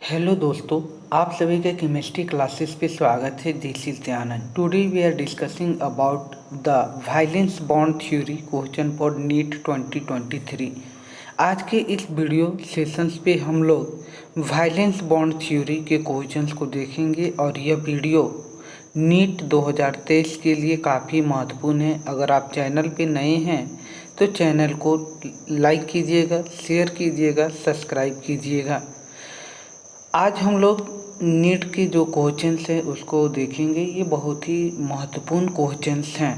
Hello दोस्तों, आप सभी के केमिस्ट्री क्लासेस पे स्वागत है। This is Dayanand. Today we are discussing about the valence bond theory question for NEET 2023। आज के इस वीडियो सेशंस पे हम लोग वैलेंस बॉन्ड थ्योरी के क्वेश्चंस को देखेंगे और यह वीडियो नीट 2023 के लिए काफ़ी महत्वपूर्ण है। अगर आप चैनल पे नए हैं तो चैनल को लाइक कीजिएगा, शेयर कीजिएगा, सब्सक्राइब कीजिएगा। आज हम लोग नीट के जो क्वेश्चंस हैं उसको देखेंगे। ये बहुत ही महत्वपूर्ण क्वेश्चंस हैं।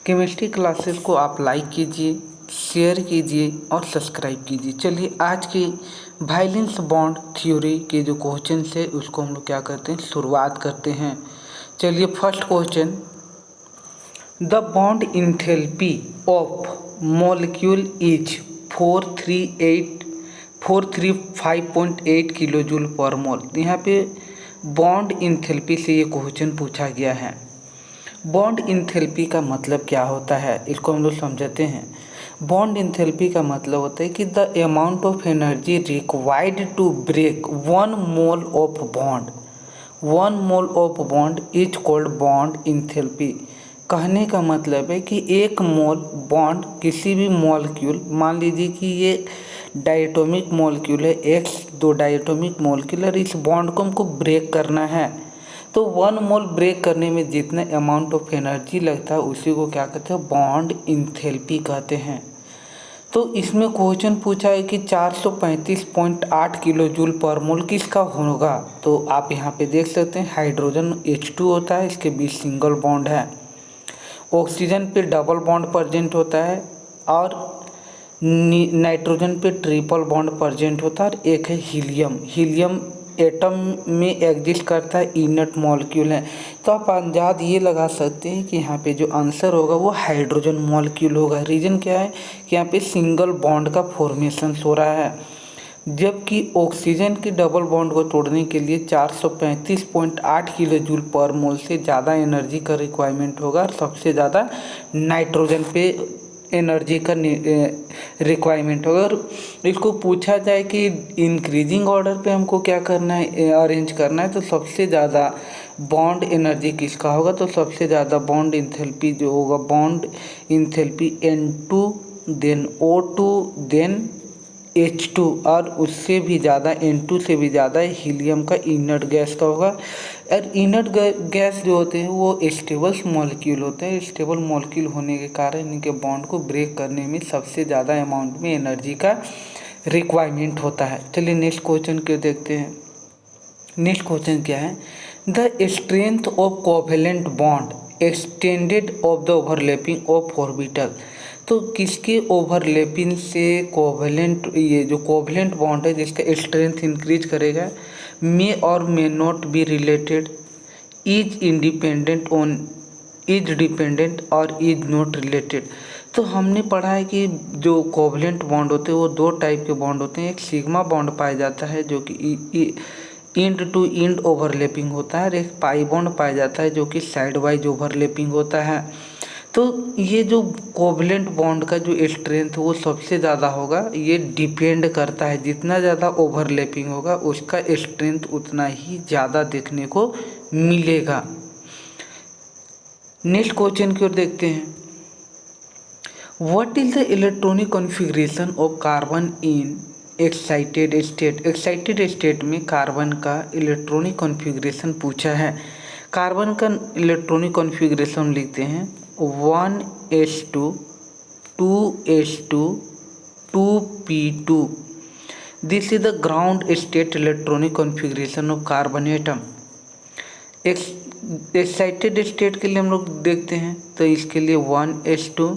केमिस्ट्री क्लासेस को आप लाइक कीजिए, शेयर कीजिए और सब्सक्राइब कीजिए। चलिए आज की वैलेंस बॉन्ड थ्योरी के जो क्वेश्चंस है उसको हम लोग क्या करते हैं, शुरुआत करते हैं। चलिए first question, the bond enthalpy of molecule is 435.8 kilo joule per mole. यहाँ पे बॉन्ड इंथैल्पी से ये क्वेश्चन पूछा गया है। बॉन्ड इंथैल्पी का मतलब क्या होता है, इसको हम लोग समझते हैं। बॉन्ड इंथैल्पी का मतलब होता है कि the amount of energy required to break 1 mole of bond. 1 mole of bond is called bond enthalpy. कहने का मतलब है कि 1 मोल बॉन्ड किसी भी मॉलिक्यूल, मान लीजिए कि ये डायटोमिक मॉलिक्यूल है X, 2 डायटोमिक मॉलिक्यूल और इस बॉन्ड को हमको ब्रेक करना है, तो 1 मोल ब्रेक करने में जितना अमाउंट ऑफ एनर्जी लगता है उसी को क्या कहते हैं, बॉन्ड इंथैल्पी कहते हैं। तो इसमें क्वेश्चन पूछा है कि 435.8 किलो जूल पर मोल किसका होगा। तो आप यहाँ पे देख सकते हैं हाइड्रोजन H2 होता है, इसके बीच सिंगल बॉन्ड है। ऑक्सीजन पे डबल बॉन्ड प्रेजेंट होता है और नाइट्रोजन पे ट्रिपल बॉन्ड प्रेजेंट होता है। और एक है हीलियम। हीलियम एटम में एग्जिस्ट करता है, इनर्ट मॉलिक्यूल है। तो आप अंदाज ये लगा सकते हैं कि यहाँ पे जो आंसर होगा वो हाइड्रोजन मॉलिक्यूल होगा। रीज़न क्या है कि यहाँ पे सिंगल बॉन्ड का फॉर्मेशन हो रहा है, जबकि ऑक्सीजन के डबल बॉन्ड को तोड़ने के लिए 435.8 किलो जूल पर मोल से ज़्यादा एनर्जी का रिक्वायरमेंट होगा। और सबसे ज़्यादा नाइट्रोजन पे एनर्जी का रिक्वायरमेंट होगा। और इसको पूछा जाए कि इंक्रीजिंग ऑर्डर पे हमको क्या करना है, अरेंज करना है, तो सबसे ज़्यादा बॉन्ड एनर्जी किसका होगा, तो सबसे ज़्यादा बॉन्ड इंथैल्पी जो होगा, bond enthalpy N2 then O2 then H2 और उससे भी ज़्यादा N2 से भी ज़्यादा हीलियम का इनर्ट गैस का होगा। और इनर्ट गैस जो होते हैं वो स्टेबल मॉलिक्यूल होते हैं। स्टेबल मॉलिक्यूल होने के कारण इनके बॉन्ड को ब्रेक करने में सबसे ज़्यादा अमाउंट में एनर्जी का रिक्वायरमेंट होता है। चलिए नेक्स्ट क्वेश्चन को देखते हैं। नेक्स्ट क्वेश्चन क्या है, the strength of covalent bond extended of the overlapping of orbital. तो किसके ओवरलैपिंग से कोवेलेंट, ये जो कोवेलेंट बॉन्ड है जिसका स्ट्रेंथ इंक्रीज करेगा, मे और may not be related, is independent on, is dependent और इज नॉट रिलेटेड। तो हमने पढ़ा है कि जो कोवेलेंट बॉन्ड होते हैं वो 2 टाइप के बॉन्ड होते हैं। एक सिग्मा बॉन्ड पाया जाता है जो कि इंड टू इंड ओवरलैपिंग होता है, और एक पाई बॉन्ड पाया जाता है जो कि साइड वाइज ओवरलैपिंग होता है। तो ये जो कोवेलेंट बॉन्ड का जो स्ट्रेंथ वो सबसे ज़्यादा होगा, ये डिपेंड करता है, जितना ज़्यादा ओवरलैपिंग होगा उसका स्ट्रेंथ उतना ही ज़्यादा देखने को मिलेगा। नेक्स्ट क्वेश्चन की ओर देखते हैं। What is the electronic configuration of carbon in excited state. Excited state में कार्बन का इलेक्ट्रॉनिक कॉन्फ़िगरेशन पूछा है। कार्बन का इलेक्ट्रॉनिक कॉन्फ़िगरेशन लिखते हैं 1s2 2s2 2p2। This is the ground state electronic configuration of carbon atom. Excited state के लिए हम लोग देखते हैं तो इसके लिए 1s2,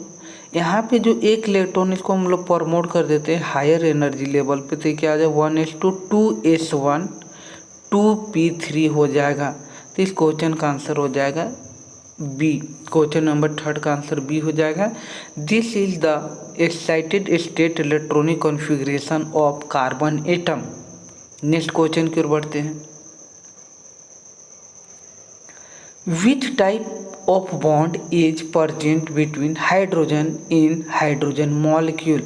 यहाँ पे जो एक इलेक्ट्रॉन इसको हम लोग प्रमोट कर देते हैं हायर एनर्जी लेवल पे, तो क्या आ जाए 1s2 2s1 2p3 हो जाएगा। तो इस क्वेश्चन का आंसर हो जाएगा बी। क्वेश्चन नंबर 3 का आंसर बी हो जाएगा। This is the excited state electronic configuration of carbon atom. Next question की ओर बढ़ते हैं। Which type of bond is present between hydrogen in hydrogen molecule.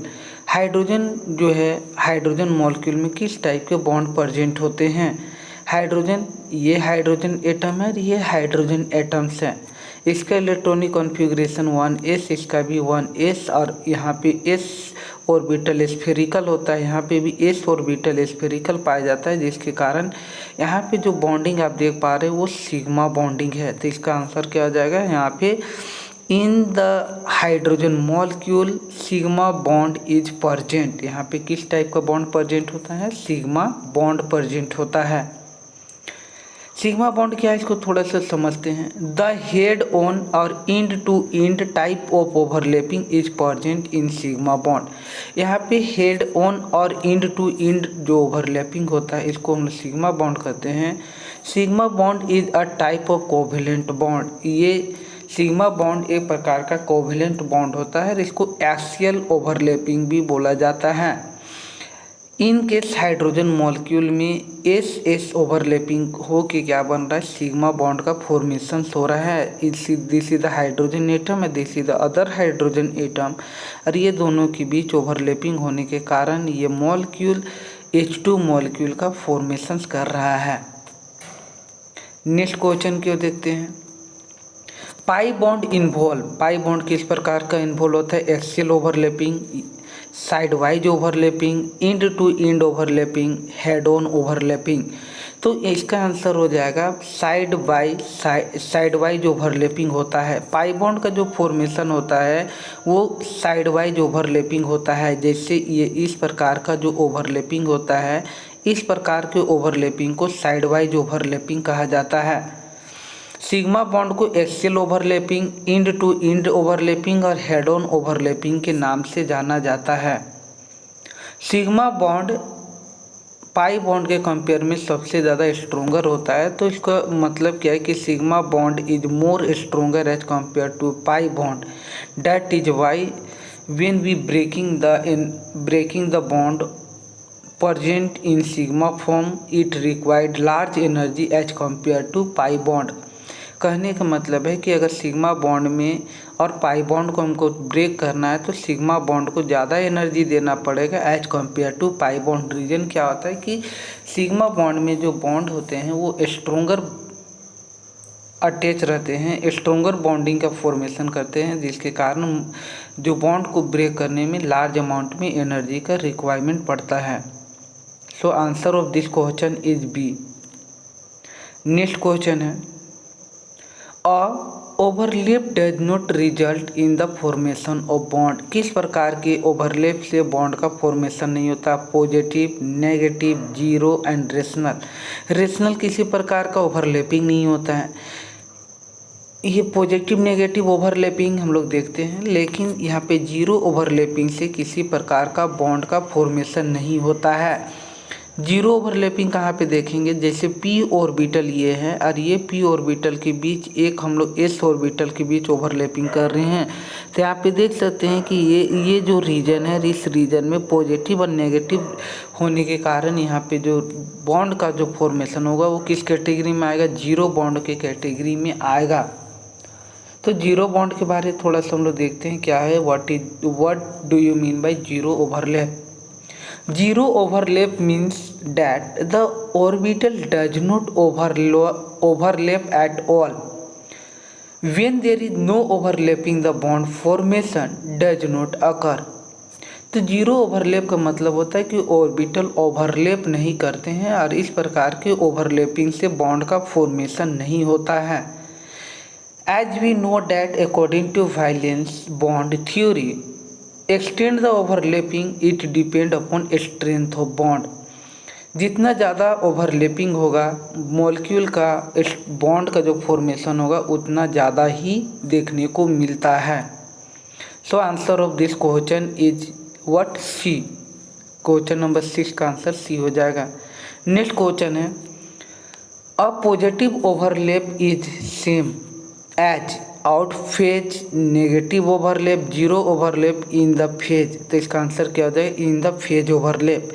Hydrogen जो है, हाइड्रोजन मॉलिक्यूल में किस टाइप के बॉन्ड प्रेजेंट होते हैं? हाइड्रोजन, ये हाइड्रोजन एटम है, ये हाइड्रोजन एटम्स हैं। इसका इलेक्ट्रॉनिक कॉन्फ़िगरेशन 1s, इसका भी 1s, और यहाँ पे s ऑर्बिटल स्फेरिकल होता है, यहाँ पे भी s ऑर्बिटल स्फेरिकल पाया जाता है, जिसके कारण यहाँ पे जो बॉन्डिंग आप देख पा रहे हैं वो सिग्मा बॉन्डिंग है। तो इसका आंसर क्या हो जाएगा यहाँ पे? In the hydrogen molecule sigma bond is present. यहाँ पे किस टाइप का बॉन्ड प्रेजेंट होता है? सिग्मा बॉन्ड प्रेजेंट होता है। सिग्मा बॉन्ड क्या है, इसको थोड़ा सा समझते हैं। द हेड ऑन और end to end type of overlapping is present in sigma bond. यहाँ पे हेड ऑन और इंड टू इंड जो ओवरलैपिंग होता है इसको हम सिग्मा बॉन्ड कहते हैं। Sigma bond is a type of covalent bond. ये सिग्मा बॉन्ड एक प्रकार का कोवेलेंट बॉन्ड होता है, इसको एक्सियल ओवरलैपिंग भी बोला जाता है। इन केस हाइड्रोजन मॉलिक्यूल में एस एस ओवरलैपिंग हो के क्या बन रहा है? सिग्मा बॉन्ड का फॉर्मेशन हो रहा है। This is the hydrogen atom है, this is the other hydrogen atom, और ये दोनों के बीच ओवरलैपिंग होने के कारण ये मॉलिक्यूल H2 मॉलिक्यूल का फॉर्मेशन कर रहा है। नेक्स्ट क्वेश्चन क्यों देखते हैं। Pi bond involve, pi bond किस प्रकार का इन्वॉल्व होता है? Axial overlapping, side wise overlapping, end to end overlapping, head on overlapping. तो इसका आंसर हो जाएगा साइड वाइज ओवरलैपिंग होता है। पाई बॉन्ड का जो फॉर्मेशन होता है वो साइड वाइज ओवरलैपिंग होता है। जैसे ये इस प्रकार का जो ओवरलैपिंग होता है, इस प्रकार के ओवरलैपिंग को साइड वाइज ओवरलैपिंग कहा जाता है। सिग्मा बॉन्ड को axial overlapping, end to end overlapping और हेड ऑन ओवरलैपिंग के नाम से जाना जाता है। सिग्मा बॉन्ड पाई बॉन्ड के कंपेयर में सबसे ज़्यादा स्ट्रोंगर होता है। तो इसका मतलब क्या है कि sigma bond is more stronger as compare to pi bond. That is why when we breaking the bond present in sigma form it required large energy as compared to pi bond। कहने का मतलब है कि अगर sigma bond में और pi bond को हमको ब्रेक करना है तो सिग्मा बॉन्ड को ज़्यादा एनर्जी देना पड़ेगा as compare to pi bond. Reason क्या होता है कि सिग्मा बॉन्ड में जो बॉन्ड होते हैं वो स्ट्रोंगर अटैच रहते हैं, स्ट्रोंगर बॉन्डिंग का फॉर्मेशन करते हैं, जिसके कारण जो बॉन्ड को ब्रेक करने में लार्ज अमाउंट में एनर्जी का रिक्वायरमेंट पड़ता है। So answer of this question is B. Next question है overlap does not result in the formation of bond. किस प्रकार के ओवरलैप से बॉन्ड का फॉर्मेशन नहीं होता? Positive, negative, zero and rational. Rational किसी प्रकार का ओवरलैपिंग नहीं होता है। ये पॉजिटिव नेगेटिव ओवरलैपिंग हम लोग देखते हैं, लेकिन यहाँ पे जीरो ओवरलैपिंग से किसी प्रकार का बॉन्ड का फॉर्मेशन नहीं होता है। जीरो ओवरलैपिंग कहाँ पे देखेंगे? जैसे p ऑर्बिटल ये है और ये p ऑर्बिटल के बीच एक हम लोग s ऑर्बिटल के बीच ओवरलैपिंग कर रहे हैं। तो यहाँ पे देख सकते हैं कि ये जो रीजन है, इस रीजन में पॉजिटिव और नेगेटिव होने के कारण यहाँ पे जो बॉन्ड का जो फॉर्मेशन होगा वो किस कैटेगरी में आएगा? जीरो बॉन्ड के कैटेगरी में आएगा। तो जीरो बॉन्ड के बारे में थोड़ा सा हम लोग देखते हैं क्या है, what do you mean by zero overlap. Zero overlap means that the orbital does not overlap at all. When there is no overlapping, the bond formation does not occur. तो जीरो ओवरलैप का मतलब होता है कि orbital overlap नहीं करते हैं और इस प्रकार के ओवरलैपिंग से बॉन्ड का फॉर्मेशन नहीं होता है। As we know that according to valence bond theory, extend the overlapping it depend upon strength of bond. जितना ज़्यादा ओवरलैपिंग होगा मॉलिक्यूल का, बॉन्ड का जो फॉर्मेशन होगा उतना ज़्यादा ही देखने को मिलता है। So answer of this question is what? C. Question number 6 का आंसर सी हो जाएगा। नेक्स्ट क्वेश्चन है a positive overlap is same as out phase negative overlap, zero overlap in the phase. तो इसका आंसर क्या हो जाएगा? In the phase overlap.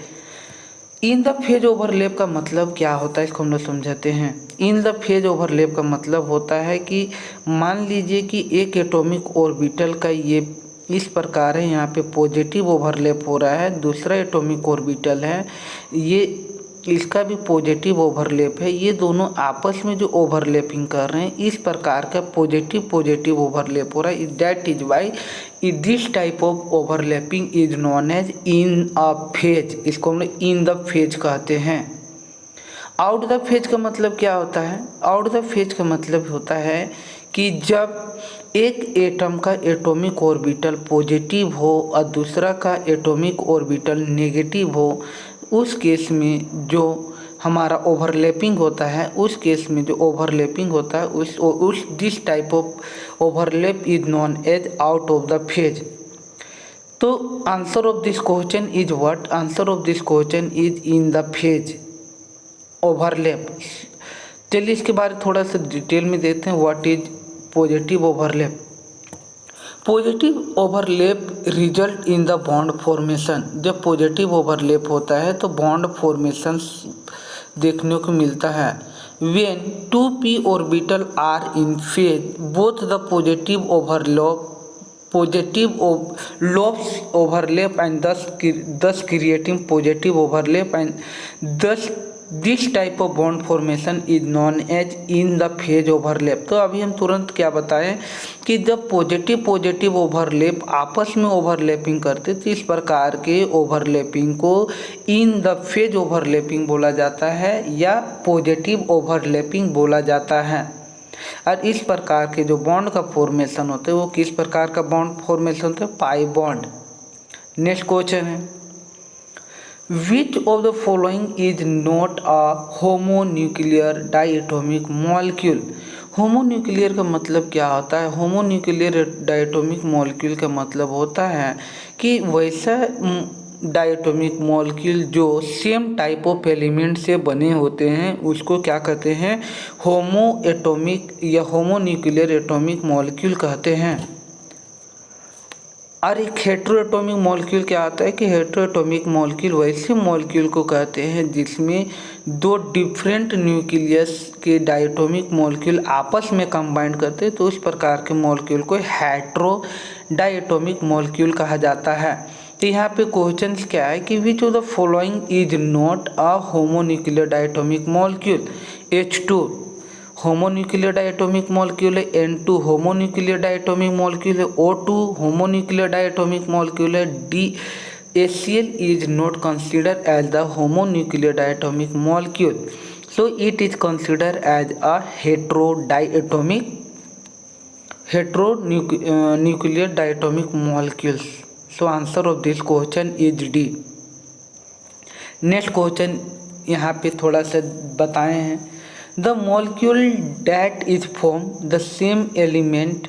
In the phase overlap का मतलब क्या होता है, इसको हम लोग समझाते हैं। इन द फेज ओवरलैप का मतलब होता है कि मान लीजिए कि एक एटॉमिक ऑर्बिटल का ये इस प्रकार है, यहाँ पे पॉजिटिव ओवरलैप हो रहा है। दूसरा एटॉमिक ऑर्बिटल है, ये इसका भी पॉजिटिव ओवरलैप है। ये दोनों आपस में जो ओवरलैपिंग कर रहे हैं, इस प्रकार का पॉजिटिव ओवरलैप हो रहा है। That is why this type of overlapping is known as in a phase. इसको हम लोग इन द फेज कहते हैं। आउट द फेज का मतलब क्या होता है? आउट द फेज का मतलब होता है कि जब एक एटम का एटॉमिक ऑर्बिटल पॉजिटिव हो और दूसरा का एटॉमिक ऑर्बिटल नेगेटिव हो, उस केस में जो हमारा ओवरलैपिंग होता है, उस केस में जो ओवरलैपिंग होता है उस this type of overlap is known as out of the phase. तो answer of this question is what? Answer of this question is in the phase overlap. चलिए इसके बारे में थोड़ा सा डिटेल में देखते हैं। What is positive overlap? Positive overlap result in the bond formation. जब पॉजिटिव ओवरलैप होता है तो बॉन्ड फॉर्मेशन देखने को मिलता है। When 2p orbital are in phase, both the positive lobes overlap and thus creating positive overlap, and thus this type of bond formation is known as in the phase overlap। तो अभी हम तुरंत क्या बताएं कि जब पॉजिटिव ओवरलैप आपस में ओवरलैपिंग करते तो इस प्रकार के ओवरलैपिंग को इन द फेज ओवरलैपिंग बोला जाता है या पॉजिटिव ओवरलैपिंग बोला जाता है। और इस प्रकार के जो बॉन्ड का फॉर्मेशन होते हैं वो किस प्रकार का बॉन्ड फॉर्मेशन होता है? Pi bond. नेक्स्ट क्वेश्चन है, which of the following is not a homonuclear diatomic molecule? Homonuclear का मतलब क्या होता है? होमोन्यूक्लियर डायटोमिक मॉलिक्यूल का मतलब होता है कि वैसा डायटोमिक मॉलिक्यूल जो सेम टाइप ऑफ एलिमेंट से बने होते हैं उसको क्या कहते हैं? होमो एटॉमिक या होमोन्यूक्लियर एटॉमिक मॉलिक्यूल कहते हैं। और एक हेट्रो एटॉमिक मॉलिक्यूल क्या आता है कि हेट्रो एटॉमिक मॉलिक्यूल वैसे मॉलिक्यूल को कहते हैं जिसमें दो डिफरेंट न्यूक्लियस के डायटोमिक मॉलिक्यूल आपस में कंबाइंड करते हैं, तो उस प्रकार के मॉलिक्यूल को हेट्रो डायटोमिक मॉलिक्यूल कहा जाता है। तो यहाँ पे क्वेश्चन क्या है कि which of the following is not a homonuclear diatomic molecule? H2 homonuclear diatomic molecule है, N2 होमोन्यूक्लियर डायटोमिक मॉलिक्यूल है, O2 होमोन्यूक्लियर डायटोमिक मॉलिक्यूल है, HCl is not considered as the homonuclear diatomic molecule, so it is considered as a heteronuclear diatomic molecules। So answer of this question is D। Next question यहाँ पे थोड़ा सा बताए हैं, the molecule that is form the same element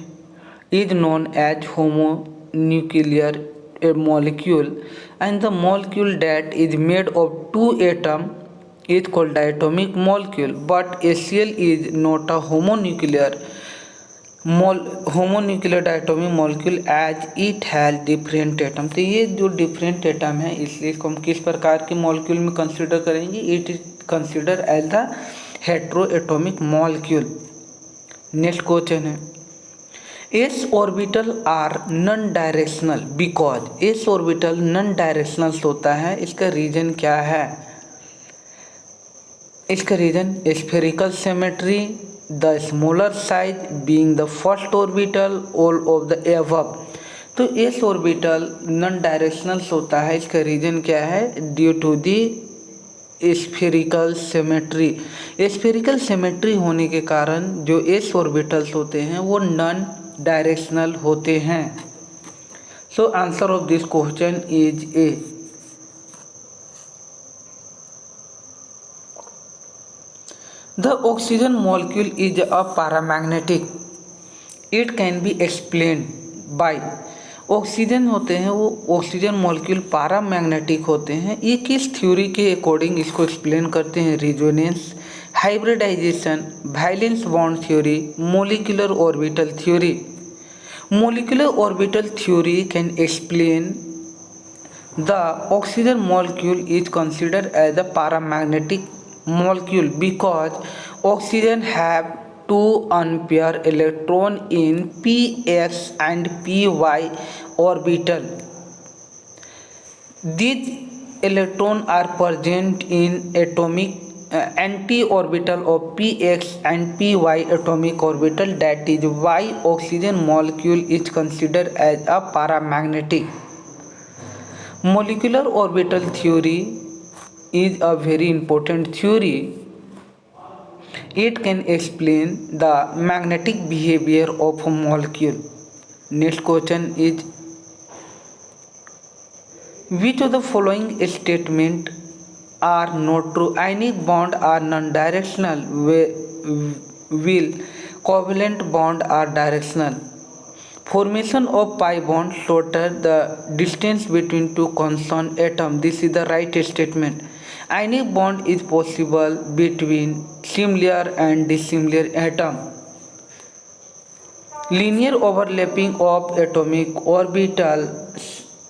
is known as homonuclear molecule and the molecule that is made of 2 atom is called diatomic molecule, but HCl is not a homonuclear diatomic molecule as it has different atom. तो ये जो different atom है इसलिए इसको हम किस प्रकार के मॉलिक्यूल में कंसीडर करेंगे? It is consider as the hetero atomic molecule. Next question है, S orbital are non directional because. S orbital non directional होता है, इसका रीजन क्या है? इसका reason spherical symmetry, the smaller size being the first orbital, all of the above। तो s orbital non directional होता है, इसका रीजन क्या है? Due to the spherical symmetry. Spherical symmetry होने के कारण जो एस ऑर्बिटल्स होते हैं वो नॉन डायरेक्शनल होते हैं। सो answer of this question is a. The oxygen molecule is a paramagnetic। It can be explained by। Oxygen होते हैं वो ऑक्सीजन मॉलिक्यूल पारामैग्नेटिक होते हैं। ये किस थ्योरी के अकॉर्डिंग इसको एक्सप्लेन करते हैं? Resonance, hybridisation, valence bond theory, molecular orbital theory. Molecular orbital theory can explain the oxygen molecule is considered as a paramagnetic molecule because oxygen have 2 unpaired electron in px and py orbital. These electrons are present in atomic anti-orbital of px and py atomic orbital. That is why oxygen molecule is considered as a paramagnetic. Molecular orbital theory is a very important theory. It can explain the magnetic behavior of a molecule. Next question is, which of the following statement are not true? Ionic bond are non-directional, while covalent bond are directional. Formation of pi bond shorter the distance between two constant atoms. This is the right statement. Ionic bond is possible between similar and dissimilar atoms. Linear overlapping of atomic orbital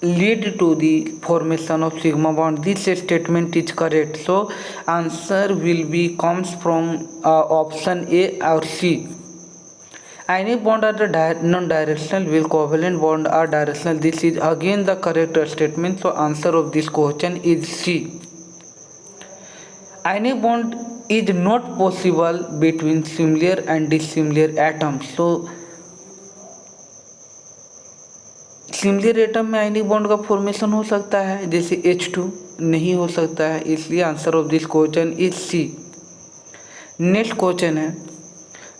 lead to the formation of sigma bond. This statement is correct. So answer will be comes from option A or C. Ionic bond are the non-directional, while covalent bond are directional. This is again the correct statement. So answer of this question is C. Ionic bond is not possible between similar and dissimilar atoms. So similar atom में ionic bond का formation हो सकता है, जैसे H2 नहीं हो सकता है, इसलिए answer of this question is C. Next question है,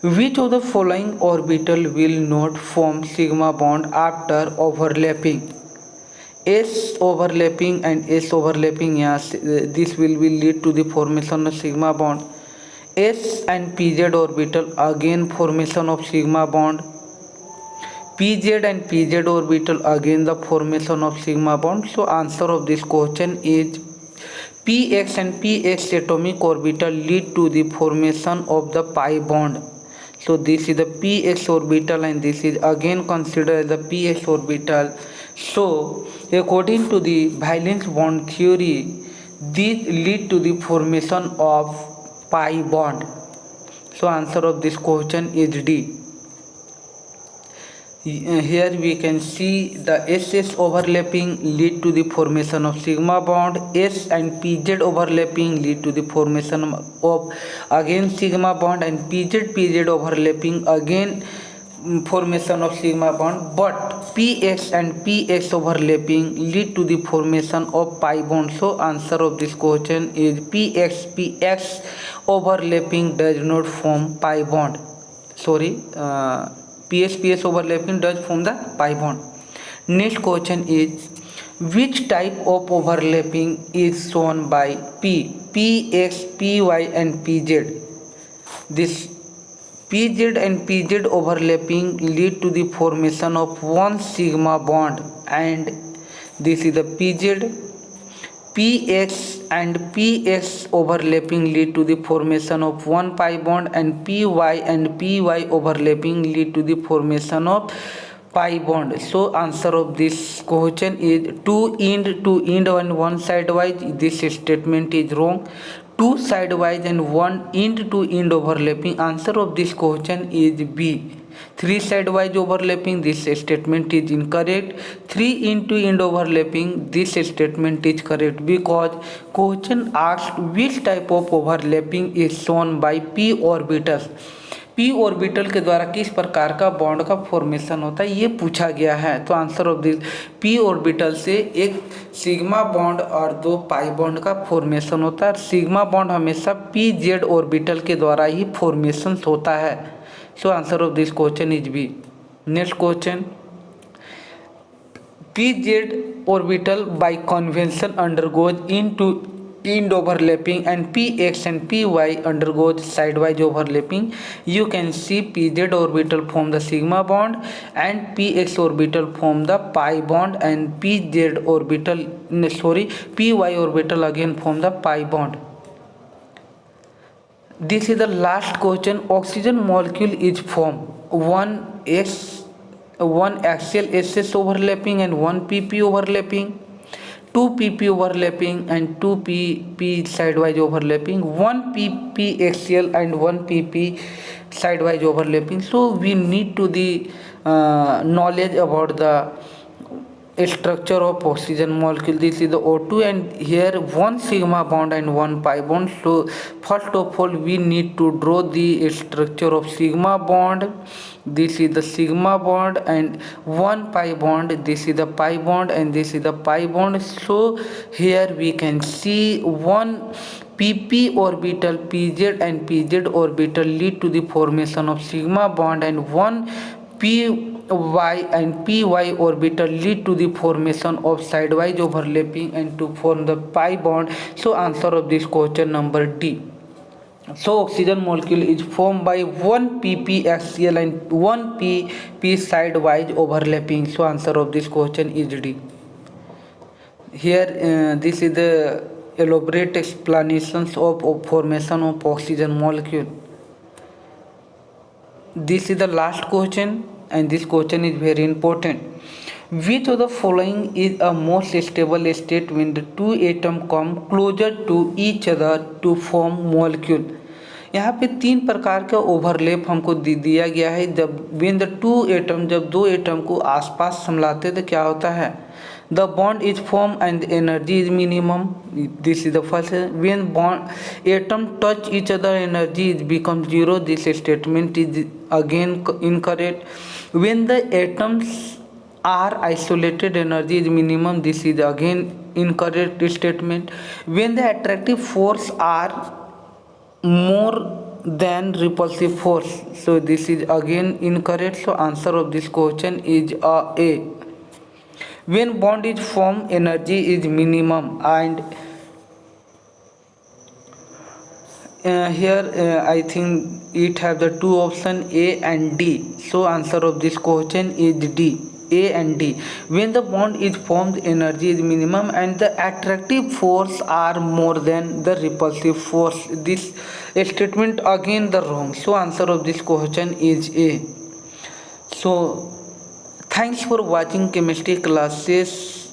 which of the following orbital will not form sigma bond after overlapping? S overlapping and S overlapping, yes, this will lead to the formation of sigma bond. S and PZ orbital again formation of sigma bond. PZ and PZ orbital again the formation of sigma bond. So answer of this question is Px and Px atomic orbital lead to the formation of the pi bond. So this is the Px orbital and this is again considered the Px orbital. So according to the valence bond theory, these lead to the formation of pi bond. So answer of this question is D. Here we can see the SS overlapping lead to the formation of sigma bond. S and PZ overlapping lead to the formation of again sigma bond, and PZ overlapping again formation of sigma bond. But PX and PX overlapping lead to the formation of pi bond. So answer of this question is PX overlapping does not form pi bond. Sorry. PS overlapping does form the pi bond. Next question is, which type of overlapping is shown by PX, PY and PZ? This PZ and PZ overlapping lead to the formation of one sigma bond, and this is the PZ. PX and PX overlapping lead to the formation of one pi bond, and PY and PY overlapping lead to the formation of pi bond. So answer of this question is two end and one sidewise. This statement is wrong. Two sidewise and one end to end overlapping. Answer of this question is B. Three sidewise overlapping, this statement is incorrect. Three end to end overlapping, this statement is correct, because question asks which type of overlapping is shown by p orbitals. p orbital के द्वारा किस प्रकार का bond का formation होता है ये पूछा गया है. तो answer of this, p orbital से एक सिग्मा बॉन्ड और दो पाई बॉन्ड का फॉर्मेशन होता है. सिग्मा बॉन्ड हमेशा पी जेड ऑर्बिटल के द्वारा ही फॉर्मेशन होता है. So answer of this question is B. Next question, PZ orbital by convention undergoes into end overlapping, and PX and PY undergoes sidewise overlapping. You can see PZ orbital form the sigma bond and PX orbital form the pi bond, and PY orbital again form the pi bond. This is the last question. Oxygen molecule is formed one axial SS overlapping and one PP overlapping, two PP overlapping and two PP sidewise overlapping, one PP axial and one PP sidewise overlapping. So we need to the knowledge about the structure of oxygen molecule. This is the O2, and here one sigma bond and one pi bond. So first of all we need to draw the structure of sigma bond. This is the sigma bond, and one pi bond. This is the pi bond, and this is the pi bond. So here we can see one pp orbital, pz and pz orbital lead to the formation of sigma bond, and one py and py orbital lead to the formation of sidewise overlapping and to form the pi bond. So answer of this question number D. So oxygen molecule is formed by one pp axial and one pp sidewise overlapping. So answer of this question is D. Here this is the elaborate explanations of formation of oxygen molecule. This is the last question, and this question is very important. Which of the following is a most stable state when the two atoms come closer to each other to form molecule? यहाँ पे तीन प्रकार का overlap हमको दिया गया है. जब when the two atom, जब दो एटम को आसपास समलाते तो क्या होता है? The bond is formed and the energy is minimum. This is the first. When bond atom touch each other, energy is become zero. This statement is again incorrect. When the atoms are isolated, energy is minimum. This is again incorrect statement. When the attractive force are more than repulsive force, so this is again incorrect. So answer of this question is A. When bond is formed, energy is minimum, and here I think it have the two option A and D. So answer of this question is D. A and D. When the bond is formed, energy is minimum and the attractive force are more than the repulsive force. This statement again the wrong. So answer of this question is A. So thanks for watching chemistry classes.